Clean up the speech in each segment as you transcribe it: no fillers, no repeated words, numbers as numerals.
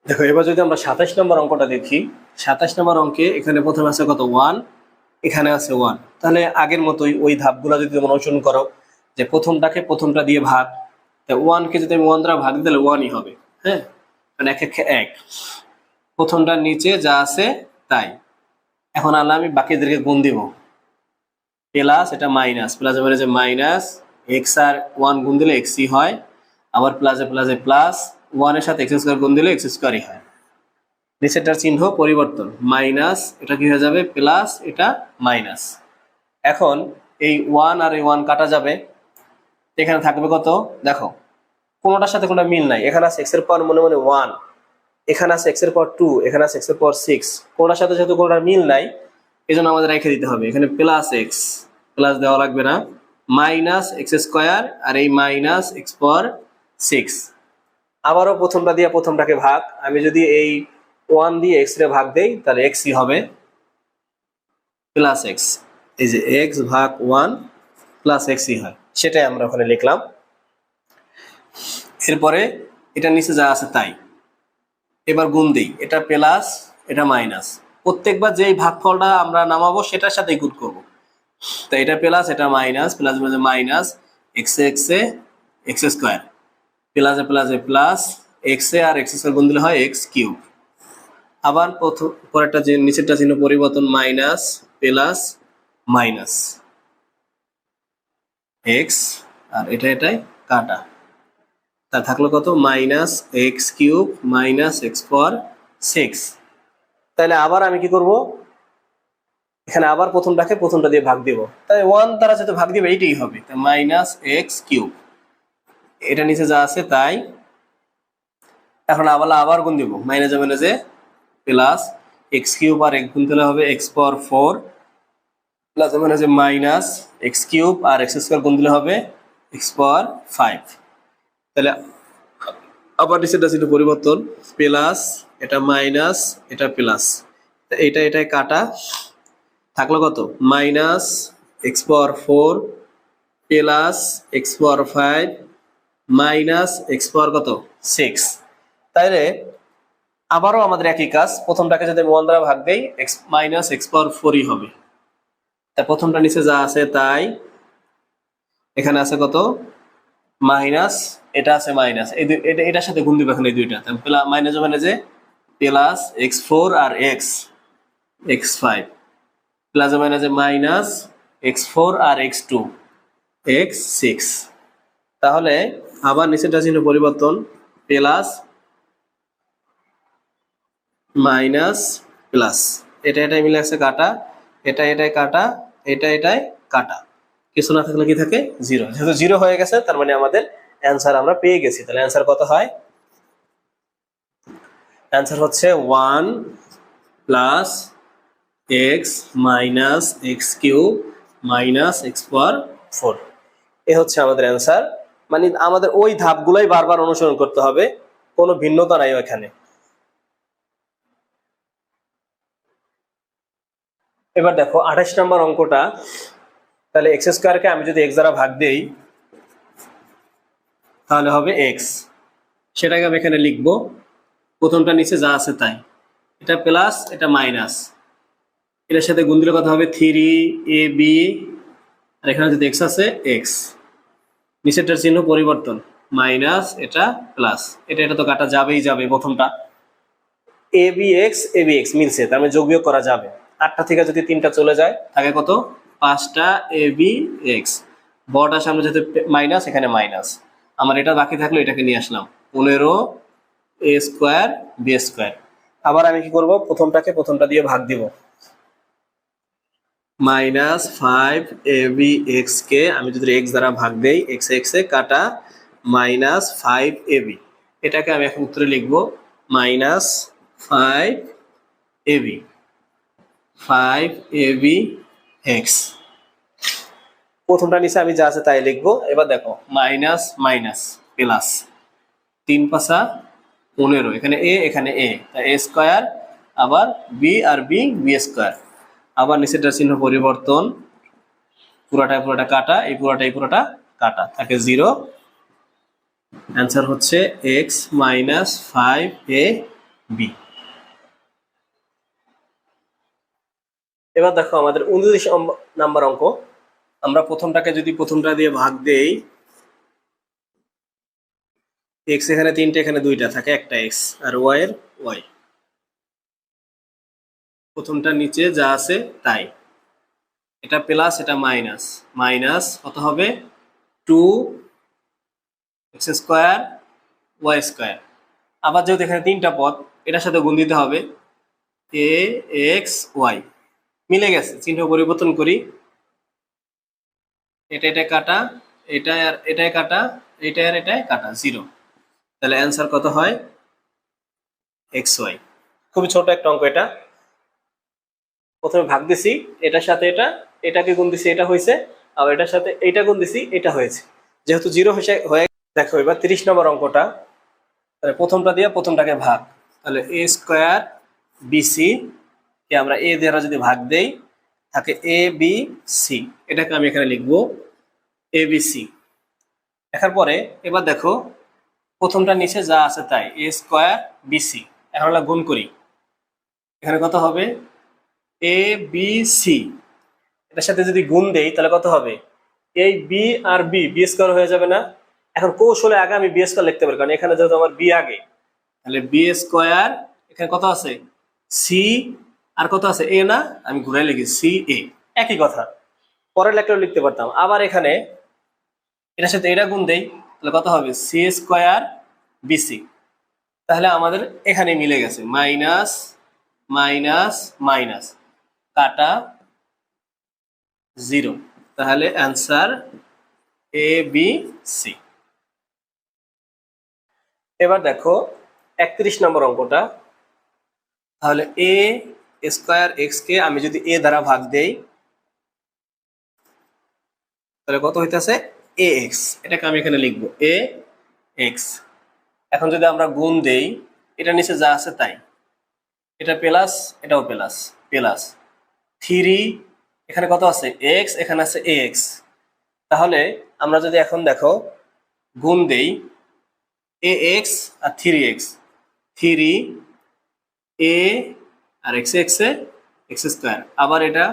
দেখো এবার যদি আমরা 27 নম্বর অঙ্কটা দেখি, 27 নম্বর অঙ্কে এখানে প্রথমে আছে কত 1, এখানে আছে 1। তাহলে আগের মতোই ওই ধাপগুলো যদি তোমরা অনুসরণ করো, যে প্রথমটা দিয়ে ভাগ, 1 কে যদি আমি 1 দ্বারা ভাগ দিই তাহলে 1ই হবে। হ্যাঁ, মানে এক একে এক, প্রথমটার নিচে যা আছে তাই। এখন আল্লাহ আমি বাকিদেরকে গুণ দিব, প্লাস এটা মাইনাস, প্লাস এবারে যে মাইনাস এক্স আর 1 গুণ দিলে এক্সই হয়, আবার প্লাসে প্লাসে প্লাস 1 এর সাথে এক্স স্কোয়ার গুণ দিলে এক্স স্কোয়ারই হয়। নিচেরটার চিহ্ন পরিবর্তন, মাইনাস এটা কি হয়ে যাবে প্লাস, এটা মাইনাস। এখন এই 1 আর এই 1 কাটা যাবে, এখানে থাকবে কত দেখো, কোনোটার সাথে কোনো মিল নাই। এখানে আছে এক্স এর পাওয়ার মনে মনে 1, এখানে আছে এক্স এর পাওয়ার 2, এখানে আছে এক্স এর পাওয়ার 6, কোনোটার সাথে যেহেতু কোনোটার মিল নাই এই জন্য আমাদের রেখে দিতে হবে। এখানে প্লাস এক্স, প্লাস দেওয়া লাগবে না, মাইনাস এক্স স্কোয়ার আর এই মাইনাস এক্স পাওয়ার 6। আবারও প্রথমটা দিয়ে প্রথমটাকে ভাগ, আমি যদি এই 1 দিয়ে এক্স রে ভাগ দেই তাহলে এক্সই হবে প্লাস এক্স, এই যে এক্স ভাগ 1 প্লাস এক্সই হয়, সেটাই আমরা ওখানে লিখলাম। এরপরে এটা নিচে যা আছে তাই, এবার গুণ দিই, এটা প্লাস এটা মাইনাস, প্রত্যেকবার যেই ভাগফলটা আমরা নামাবো সেটার সাথে গুণ করবো। তো এটা প্লাস এটা minus, plus minus x x এ এক্স স্কোয়ার, প্লাসে প্লাসে প্লাস এক্স এ আর এক্স স্কোয়ার গুণ দিলে হয় এক্স কিউব। আবার পরেরটা যে নিচেরটা চিহ্ন পরিবর্তন, মাইনাস প্লাস মাইনাস এক্স আর এটাই কাটা, তা থাকলো কত minus x cube minus x power 6। তাহলে আবার আমি কি করব, এখানে আবার প্রথমটা দিয়ে ভাগ দিব, তাই 1 দ্বারা যেটা ভাগ দিবে এইটাই হবে, তাই মাইনাস এক্স কিউব, এটা নিচে যা আছে তাই। এখন আবার গুণ দিব, মাইনাসে প্লাস এক্স কিউব আর গুণ দিলে হবে x power 4, plus minus x cube আর এক্স স্কোয়ার গুণ দিলে হবে এক্স পাওয়ার 5। তাহলে আবার নিচেরটা ছিল পরিবর্তন, প্লাস এটা মাইনাস এটা প্লাস, এটাই কাটা, থাকলো কত minus x power 4 plus x পাওয়ার 5 মাইনাস এক্স পাওয়ার কত 6। তাইলে আবারও আমাদের একই কাজ, প্রথমটাকে যদি আমি 1 দ্বারা ভাগ দেই এক্স মাইনাস এক্স পাওয়ার 4ই হবে। তা প্রথমটা নিচে যা আছে তাই, এখানে আছে কত মাইনাস, এটা আছে মাইনাস, এটার সাথে গুণ দিব এখানে এই দুইটা, মাইনাস যে প্লাস এক্স 4 আর x x 5, plus minus x 4 আর এক্স 2 এক্স 6। তাহলে আবার নিচেরটা চিহ্ন পরিবর্তন, প্লাস মাইনাস প্লাস, এটাই মিলে আছে কাটা, এটাই কাটা, এটাই কাটা, কিছু না থাকলে কি থাকে জিরো। যেহেতু জিরো হয়ে গেছে তার মানে আমাদের অ্যান্সার আমরা পেয়ে গেছি। তাহলে অ্যান্সার কত হয়, অ্যান্সার হচ্ছে 1 plus x minus x cube minus x power 4, এ হচ্ছে আমাদের অ্যান্সার। মানে আমাদের ওই ধাপগুলোই বারবার অনুসরণ করতে হবে, কোনো ভিন্নতা নাই ওখানে। এবার দেখো 28 নম্বর অঙ্কটা, তাহলে এক্স স্কোয়ারকে আমি যদি এক্স দ্বারা ভাগ দেই তাহলে হবে এক্স, সেটাকে আমি এখানে লিখবো, প্রথমটা নিচে যা আছে তাই, এটা প্লাস এটা মাইনাস, এটার সাথে গুণ দিলে কত হবে 3ab, আর এখানে যদি এক্স আছে এক্স, নিচেরটার চিহ্ন পরিবর্তন, মাইনাস এটা প্লাস, এটা তো কাটা যাবে প্রথমটা, ab x মিলছে, তার মানে যোগ বিয়োগ করা যাবে, 8টা থেকে যদি 3টা চলে যায় থাকে কত 5টা ab x, বড়টার সামনে যেহেতু মাইনাস এখানে মাইনাস, আমার এটা বাকি থাকলো, এটাকে নিয়ে আসলাম 15a স্কোয়ার b স্কোয়ার। আবার আমি কি করব, প্রথমটা দিয়ে ভাগ দিব, মাইনাস 5ab x কে আমি যদি x দ্বারা ভাগ দেই x এ কাটা মাইনাস 5ab, এটাকে আমি এখন উত্তরে লিখব মাইনাস 5ab x। প্রথমটা নিচে আমি যা আছে তাই লিখবো। এবার দেখো মাইনাস মাইনাস প্লাস, 3 5 15, এখানে a তাই a স্কোয়ার, আবার b আর b স্কোয়ার, আবার নিচেরটার চিহ্ন পরিবর্তন, পুরোটা কাটা, এই পুরোটা কাটা, থাকে 0। অ্যান্সার হচ্ছে x মাইনাস 5a বি। এবার দেখো আমাদের 29 নাম্বার অঙ্ক। আমরা প্রথমটাকে যদি প্রথমটা দিয়ে ভাগ দেই, এক্স এখানে 3টে, এখানে 2টা, থাকে একটা এক্স, আর ওয়াই এর ওয়াই। প্রথমটার নিচে যা আছে তাই, এটা প্লাস এটা মাইনাস, মাইনাস কত হবে 2x² y²। আবার যেহেতু এখানে 3টা পদ, এটার সাথে গুণ দিতে হবে, এ এক্স ওয়াই। মিলে গেছে, চিহ্ন পরিবর্তন করি, এটা কাটা, এটা আর এটাই কাটা, এটা আর এটাই কাটা, 0। তাহলে অ্যান্সার কত হয় এক্স ওয়াই। খুবই ছোট একটা অঙ্ক এটা। প্রথমে ভাগ দিছি, এটার সাথে এটাকে গুণ দিছি, এটা হয়েছে, আর এটার সাথে এইটা গুণ দিছি, এটা হয়েছে। যেহেতু 0 হয়ে, দেখো এবার 30 নম্বর অঙ্কটা। তাহলে প্রথমটা দিয়ে প্রথমটাকে ভাগ, তাহলে a² bc কে আমরা a দ্বারা যদি ভাগ দেই, থাকে abc। এটাকে আমি এখানে লিখবো abc। লেখার পরে এবার দেখো প্রথমটা নিচে যা আছে তাই, a² bc। এখন আমরা গুণ করি, এখানে কত হবে abc। এটার সাথে যদি গুণ দেই তাহলে কত হবে, এই বি আর বি² হয়ে যাবে না। এখন কৌশলে আগে আমি বি² লিখতে পারি, কারণ এখানে যেহেতু আমার বি আগে, তাহলে বি², এখানে কত আছে সি, আর কত আছে এ না, আমি ঘুরাই লিখি সি এ, একই কথা। পরের লেখটাও লিখতে পারতাম। আবার এখানে এটার সাথে এটা গুণ দেই, তাহলে কত হবে c² বিসি। তাহলে আমাদের এখানে মিলে গেছে, মাইনাস মাইনাস মাইনাস কাটা 0। তাহলে অ্যান্সার এ বি সি। এবার দেখো 31 নম্বর অঙ্কটা। তাহলে a² কে আমি যদি a দ্বারা ভাগ দেই, তাহলে কত হইতেছে ax। এটাকে আমি এখানে লিখবো ax। এখন যদি আমরা গুণ দেই, এটা নিচে যা আছে তাই, এটা প্লাস এটাও প্লাস, প্লাস 3, এখানে কত আছে x, এখানে আছে ax। তাহলে আমরা যদি এখন দেখো গুণ দেই, ax R 3x, 3 a R x A x², আবার এটা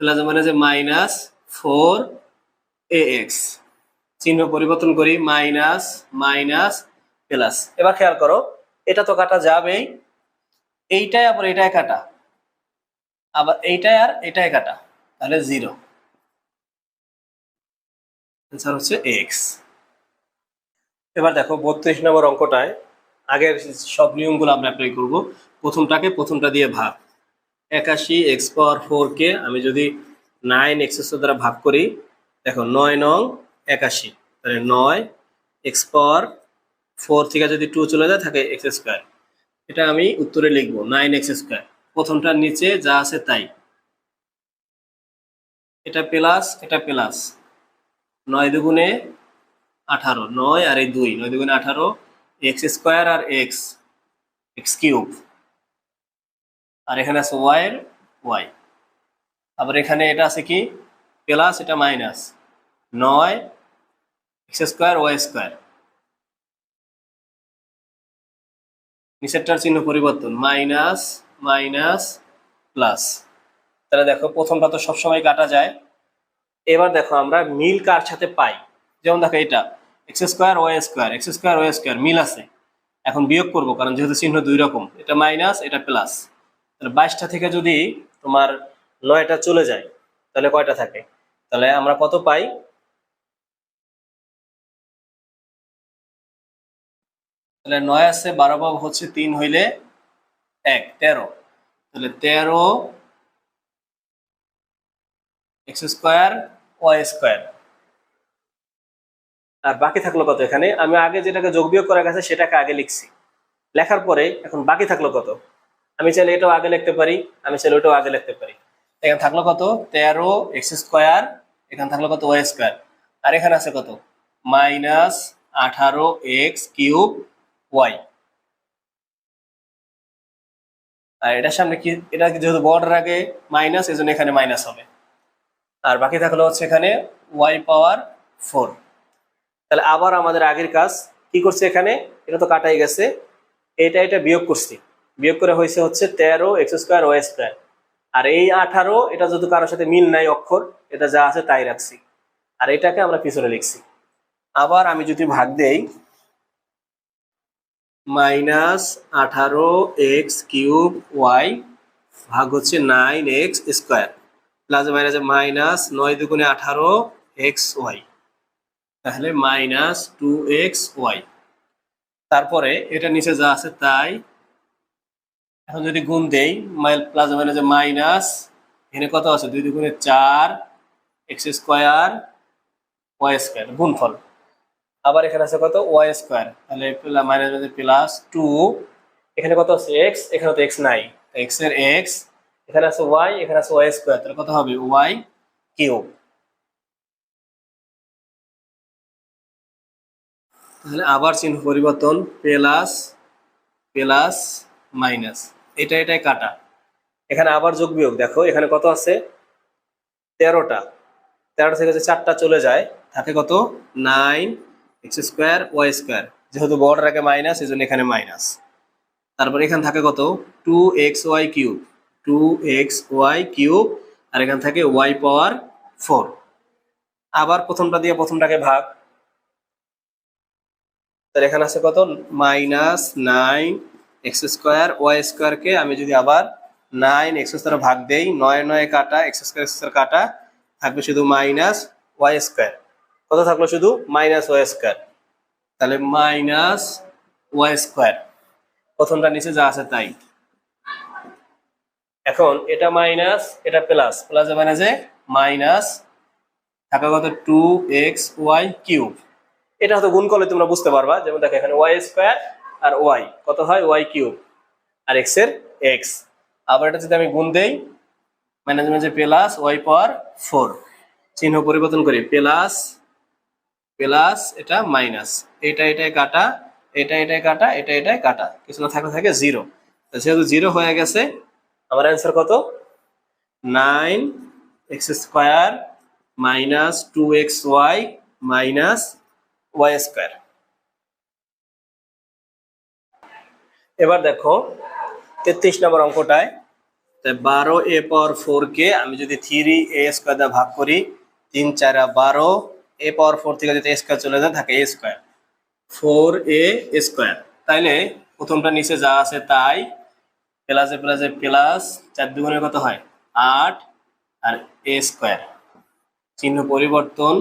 প্লাস মানে যে -4ax। চিহ্ন পরিবর্তন করি, মাইনাস মাইনাস প্লাস। এবার খেয়াল করো, এটা তো কাটা যাবেই, এইটাই আবার এটাই কাটা, আবার এইটাই আর এটাই কাটা, তাহলে 0। অ্যান্সার হচ্ছে এক্স। এবার দেখো 32 নম্বর অঙ্কটায় আগের সব নিয়মগুলো আমরা অ্যাপ্লাই করব। প্রথমটাকে প্রথমটা দিয়ে ভাগ, 81x⁴ কে আমি যদি 9x² দ্বারা ভাগ করি, দেখো 9 নং 81, তাহলে 9x⁴ থেকে যদি 2 চলে যায় থাকে x²। এটা আমি উত্তরে লিখবো 9x²। প্রথমটার নিচে যা আছে তাই, এটা প্লাস এটা প্লাস, 9 দুগুণে 18, 9 আর এই 2, 9 দুগুণে 18, x² আর x³ আর এখানে আছে y এর y। আবার এখানে এটা আছে কি প্লাস, এটা মাইনাস, 9x² y²। নিচেরটার চিহ্ন পরিবর্তন, মাইনাস মাইনাস প্লাস। তাহলে দেখো প্রথমটা তো সবসময় কাটা যায়। এবার দেখো আমরা মিল কার সাথে পাই, যেমন দেখো এটা x² y² মিল আছে। এখন বিয়োগ করব, কারণ যেহেতু চিহ্ন 2 রকম, এটা মাইনাস এটা প্লাস। তাহলে 22টা থেকে যদি তোমার 9টা চলে যায়, তাহলে কয়টা থাকে, তাহলে আমরা কত পাই, তাহলে 9 আছে, 12 ভাগ হচ্ছে 3 হইলে 1, 13। তাহলে 13x² y²। আর বাকি থাকলো কত, এখানে আমি আগে যেটাকে যোগ বিয়োগ করা গেছে সেটাকে আগে লিখছি, লেখার পরে এখন বাকি থাকলো কত, আমি চাইলে এটাও আগে লিখতে পারি, আমি চাইলে ওটাও আগে লিখতে পারি। এখানে থাকলো কত 13x², এখানে থাকলো কত y², আর এখানে আছে কত -18x³ y। আর এটার সামনে কি, এটা যেহেতু বর্ডার আগে মাইনাস, এজন্য এখানে মাইনাস হবে। আর বাকি থাকলো হচ্ছে এখানে y⁴। তাহলে আবার আমাদের আগের কাজ কি করছে, এখানে এটা তো কাটাই গেছে, এটা বিয়োগ করছি, বিয়োগ করে হয়েছে হচ্ছে 13 এক্স স্কোয়ার ওয়াই স্কোয়ার। আর এই 18 এটা যদি কারোর সাথে মিল নাই অক্ষর, এটা যা আছে তাই রাখছি, আর এটাকে আমরা পিছনে লিখছি। আবার আমি যদি ভাগ দেই -18x³ ওয়াই ভাগ হচ্ছে 9x স্কোয়ার প্লাস মাইনাস -9 দুগুণে 18x ওয়াই, তাহলে -2x ওয়াই। তারপরে এটা নিচে যা আছে তাই। এখন যদি গুণ দেই প্লাস মাইনাস মাইনাস, এখানে কত আছে 2 দুগুণে 4 এক্স স্কোয়ার ওয়াই স্কোয়ার গুণফল। আবার এখানে আছে কত ওয়াই স্কোয়ার, তাহলে মাইনাস প্লাস 2, এখানে কত আছে এক্স, এখানে তো এক্স নাই, এক্স এর এক্স, এখানে আছে ওয়াই, এখানে আছে ওয়াই স্কোয়ার, তাহলে কত হবে ওয়াই কিউব। তাহলে আবার চিহ্ন পরিবর্তন, প্লাস প্লাস মাইনাস, এটাই কাটা। এখানে আবার যোগ বিয়োগ, দেখো এখানে কত আছে 13টা, 13টা থেকে যে 4টা চলে যায় থাকে কত 9x² ওয়াই স্কোয়ার, যেহেতু বড়টার আগে মাইনাস এই জন্য এখানে মাইনাস। তারপর এখানে থাকে কত 2xy³, 2xy³, আর এখানে থাকে y⁴। আবার প্রথমটা দিয়ে প্রথমটাকে ভাগ, তাহলে এখানে আছে কত -9x² ওয়াই স্কোয়ারকে আমি যদি আবার 9x দ্বারা ভাগ দেই, 9 9 কাটা, x² কাটা, থাকবে শুধু -y²। কত থাকলো শুধু -y², তাহলে -y²। প্রথমটা নিচে যা আছে তাই। এখন এটা মাইনাস এটা প্লাস, প্লাস মাইনাসে মাইনাস, থাকা কত 2xy³। এটা হয়তো গুণ করলে তোমরা বুঝতে পারবা, যেমন দেখো এখানে y² আর y কত হয় y³ আর x এর x। আবার এটা যদি আমি গুণ দেই মাইনাস মাইনাসে প্লাস y⁴, চিহ্ন পরিবর্তন করি, প্লাস প্লাস এটা মাইনাস, এটাই কাটা, এটাই কাটা, এটাই কাটা, কিছু না থাকলে থাকে 0। যেহেতু 0 হয়ে গেছে, আমার অ্যান্সার কত 9x² - 2xy - y²। এবার দেখো 33 নম্বর অঙ্কটায় 12a⁴ কে আমি যদি 3a² দ্বারা ভাগ করি, 3 4 12, a⁴ থেকে যদি a² চলে যায় থাকে a², 4a²। তাইলে প্রথমটা নিচে যা আছে তাই, প্লাসে প্লাসে প্লাস, 4 দুগুণে কত হয় 8, আর a², চিহ্ন পরিবর্তন,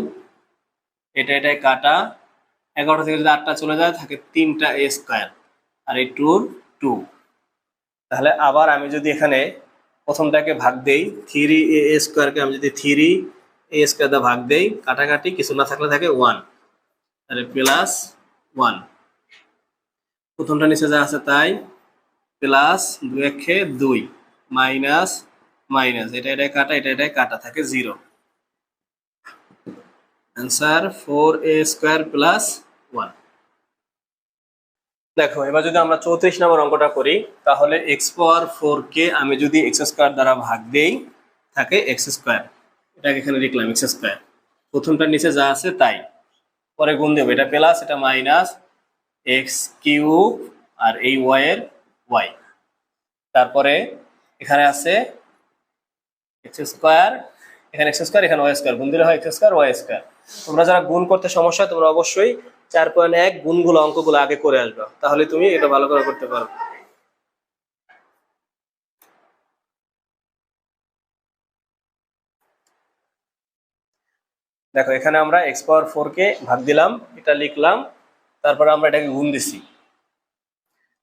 এটাই কাটা, 11 থেকে যদি 8টা চলে যায় থাকে 3টা a², আর এই 2। তাহলে আবার আমি যদি এখানে প্রথমটাকে ভাগ দেই, 3a² কে আমি যদি 3a² দ্বারা ভাগ দেই, কাটাকাটি কিছু না থাকলে থাকে 1, তাহলে +1। প্রথমটা নিচে যা আছে তাই, প্লাস 2 একে 2, মাইনাস মাইনাস, এটাই কাটা, এটাই কাটা, থাকে 0। Answer 4a² + 1। দেখো এবার যদি আমরা 34 নম্বর অঙ্কটা করি, তাহলে x⁴ কে আমি যদি x² দ্বারা ভাগ দেই থাকে x², এটাকে এখানে লিখলাম x²। প্রথমটার নিচে যা আছে তাই, পরে গুণ দেবো, এটা প্লাস এটা মাইনাস, x³ আর এই y এর y। তারপরে এখানে আছে x², এখানে x², এখানে y², গুণ দিলে হয় x² y²। তোমরা যারা গুণ করতে সমস্যা, তোমরা অবশ্যই 4.1 গুণগুলো অঙ্কগুলো আগে করে আসবে, তাহলে তুমি এটা ভালো করে করতে পারবে। দেখো এখানে আমরা x⁴ কে ভাগ দিলাম, এটা লিখলাম, তারপর আমরা এটাকে গুণ দিছি,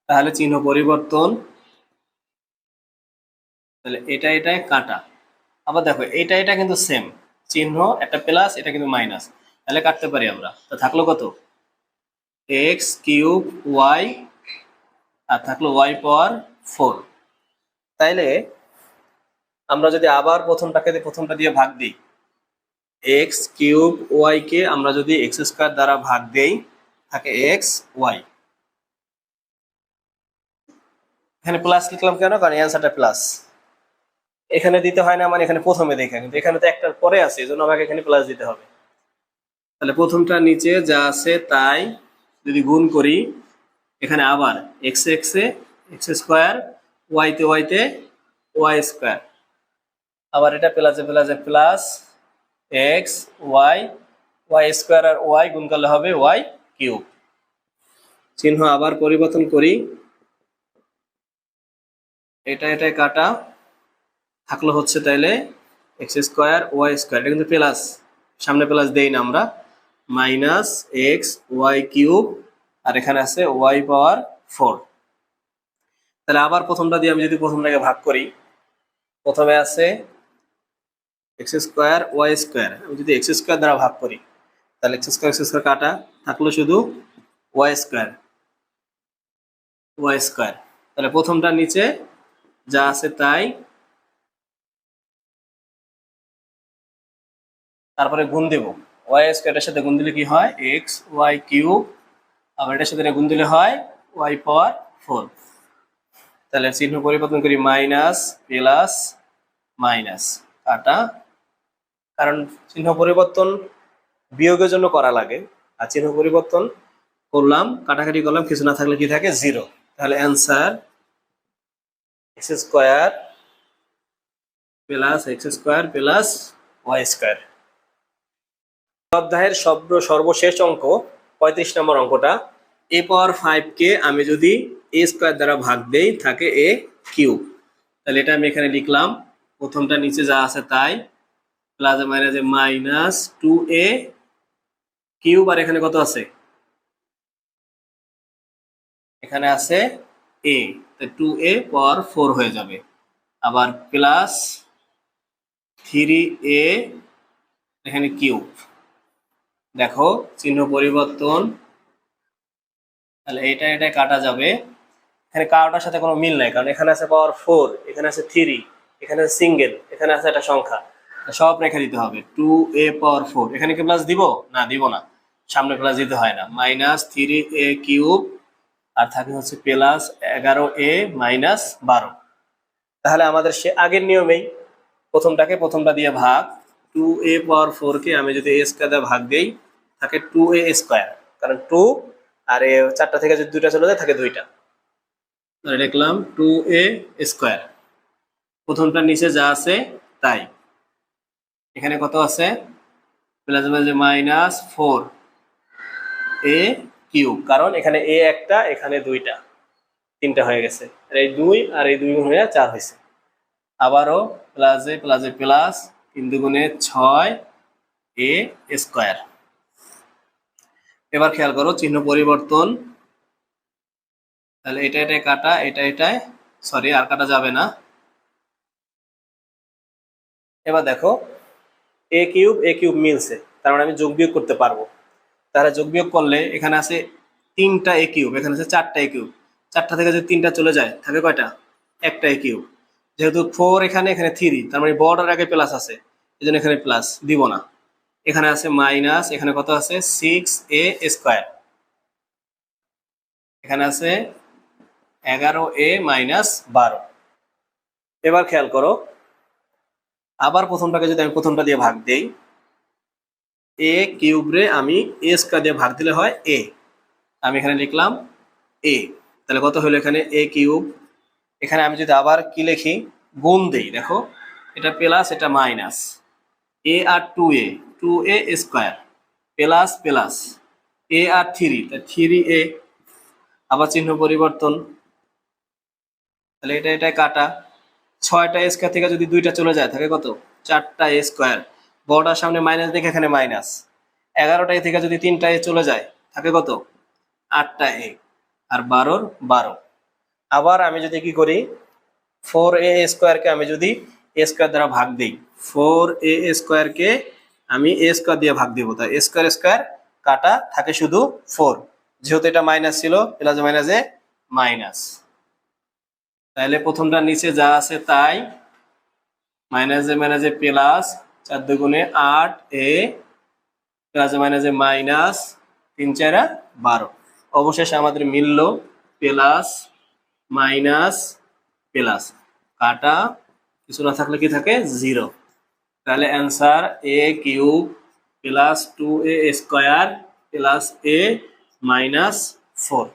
তাহলে চিহ্ন পরিবর্তন, তাহলে এটাই কাটা। আবার দেখো এটা কিন্তু সেম চিহ্ন, একটা প্লাস, এটা কিন্তু মাইনাস, তাহলে কাটতে পারি আমরা। তো থাকলো কত x³ y, আর থাকলো y⁴। তাইলে আমরা যদি আবার প্রথমটা দিয়ে ভাগ দিই, x³ y কে আমরা যদি x² দ্বারা ভাগ দেই থাকে xy। এখানে প্লাস লিখলাম কেন, কারণ অ্যান্সারটা প্লাস। এখানে দিতে হয় না, মানে এখানে প্রথমে দেখা, কিন্তু এখানে তো একটার পরে আছে, এই জন্য আমাকে এখানে প্লাস দিতে হবে। তাহলে প্রথমটা নিচে যা আছে তাই যদি গুণ করি, এখানে আবার x এ এক্স স্কোয়ার, ওয়াইতে ওয়াই স্কোয়ার, আবার এটা প্লাসে plus x y, y square আর ওয়াই গুণ করলে হবে ওয়াই কিউব। চিহ্ন আবার পরিবর্তন করি, এটা কাটা থাকলো হচ্ছে তাইলে এক্স স্কোয়ার ওয়াই স্কোয়ার, এটা কিন্তু প্লাস, সামনে প্লাস দেই না আমরা, মাইনাস এক্স ওয়াই কিউব, আর এখানে আছে ওয়াই পাওয়ার 4। তাহলে আবার প্রথমটা দিয়ে আমি যদি প্রথমটাকে ভাগ করি, প্রথমে আছে এক্স স্কোয়ার ওয়াই স্কোয়ার, আমি যদি এক্স স্কোয়ার দ্বারা ভাগ করি তাহলে এক্স স্কোয়ার কাটা থাকলো শুধু ওয়াই স্কোয়ার, তাহলে প্রথমটা নিচে যা আছে তাই, তারপরে গুণ দেব, ওয়াই স্কোয়ারের সাথে গুণ দিলে কি হয় এক্স ওয়াই কিউব, আবার এটার সাথে গুণ দিলে হয় ওয়াই পাওয়ার 4। তাহলে চিহ্ন পরিবর্তন করি, মাইনাস প্লাস মাইনাস কাটা, কারণ চিহ্ন পরিবর্তন বিয়োগের জন্য করা লাগে, আর চিহ্ন পরিবর্তন করলাম কাটাকাটি করলাম, কিছু না থাকলে কি থাকে 0। তাহলে answer x square plus y square. অধ্যায়ের সর্বশেষ অঙ্ক 35 নম্বর অঙ্কটা, এ পাওয়ার 5 কে আমি যদি এ স্কোয়ার দ্বারা ভাগ দেই থাকে এ কিউব। তাহলে এটা আমি এখানে লিখলাম, প্রথমটা নিচে যা আছে তাই, প্লাসে মাইনাসে মাইনাস 2a কিউব, আর এখানে কত আছে, এখানে আছে a, তো 2a পাওয়ার 4 হয়ে যাবে, আবার প্লাস 3a এখানে কিউব। দেখো চিহ্ন পরিবর্তন, তাহলে এটা কাটা যাবে, এখানে কারোটার সাথে কোনো মিল নাই, কারণ এখানে আছে পাওয়ার 4, এখানে আছে 3, এখানে আছে সিঙ্গেল, এখানে আছে একটা সংখ্যা, সব রেখে দিতে হবে। 2a পাওয়ার 4, এখানে কি প্লাস দিব না, দিব না, সামনে প্লাস দিতে হয় না, মাইনাস 3a কিউব, আর থাকে হচ্ছে প্লাস 11a মাইনাস 12। তাহলে আমাদের সে আগের নিয়মেই প্রথমটা দিয়ে ভাগ, 2a পাওয়ার 4 কে আমি যদি a স্কয়ার দিয়ে ভাগ দেই থাকে 2a স্কয়ার, কারণ 2 আর এ 4টা থেকে যদি 2টা চলে যায় থাকে 2টা, তাহলে লিখলাম 2a স্কয়ার। প্রথমটা নিচে যা আছে তাই, এখানে কত আছে প্লাস মাইনাস 4a কিউব, কারণ এখানে a একটা, এখানে 2টা, 3টা হয়ে গেছে, আর এই 2 আর এই 2 গুণ হয়ে 4 হয়েছে, আবারও প্লাসে প্লাস 3 দুগুণে 6a স্কয়ার। এবার খেয়াল করো চিহ্ন পরিবর্তন, তাহলে এটা কাটা, এটা সরি আর কাটা যাবে না। এবার দেখো এ কিউব মিলছে, তার মানে আমি যোগ বিয়োগ করতে পারবো। তাহলে যোগ বিয়োগ করলে এখানে আছে 3টা এ কিউব, এখানে আছে 4টা এ কিউব, 4টা থেকে যদি 3টা চলে যায় থাকে কয়টা, একটা এ কিউব। যেহেতু 4 এখানে 3, তার মানে বর্ডার আগে প্লাস আছে, এই জন্য এখানে প্লাস দিব না। এখানে আছে মাইনাস, এখানে কত আছে 6a স্কয়ার, এখানে আছে 11a মাইনাস 12। এবার খেয়াল করো, আবার প্রথমটাকে যদি আমি প্রথমটা দিয়ে ভাগ দেই, এ কিউব রে আমি এ স্কয়ার দিয়ে ভাগ দিলে হয় এ, আমি এখানে লিখলাম এ, তাহলে কত হলো এখানে এ কিউব। এখানে আমি যদি আবার কি লিখি, গুণ দেই, দেখো এটা প্লাস এটা মাইনাস, এ আর 2a স্কয়ার প্লাস এ আর 3, তাই 3a, আবার চিহ্ন পরিবর্তন, তাহলে এটা কাটা, 6টা স্কয়ার থেকে যদি 2টা চলে যায় থাকে কত, 4টা স্কয়ার, বড়টার সামনে মাইনাস দেখে এখানে মাইনাস, 11টা থেকে যদি 3টা চলে যায় থাকে কত, 8টা আর 12। আবার আমি যদি কি করি, 4a স্কয়ারকে আমি যদি a স্কয়ার দ্বারা ভাগ দিই, 4a স্কয়ারকে আমি a স্কয়ার দিয়ে ভাগ দিব, তাই স্কয়ার কাটা থাকে শুধু 4, যেহেতু এটা মাইনাস ছিল প্লাস মাইনাসে মাইনাস, তাহলে প্রথমটা নিচে যা আছে তাই, মাইনাসে প্লাস 4 দুগুণে 8a প্লাসে মাইনাস 3 4 12। অবশেষে আমাদের মিলল প্লাস মাইনাস প্লাস কাটা, কিছু না থাকলে কি থাকে 0। তাহলে answer A cube plus 2a square plus a minus 4।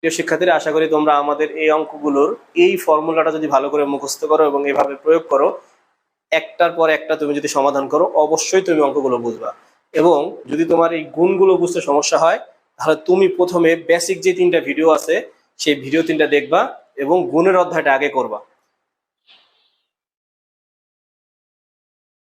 প্রিয় শিক্ষার্থীরা, আশা করি তোমরা আমাদের এই অঙ্কগুলোর এই ফর্মুলাটা যদি ভালো করে মুখস্থ করো এবং এভাবে প্রয়োগ করো, একটার পর একটা তুমি যদি সমাধান করো, অবশ্যই তুমি অঙ্কগুলো বুঝবা। এবং যদি তোমার এই গুণগুলো বুঝতে সমস্যা হয়, তাহলে তুমি প্রথমে বেসিক যে 3টা ভিডিও আছে সেই ভিডিও 3টা দেখবা এবং গুণের অধ্যায়টা আগে করবা।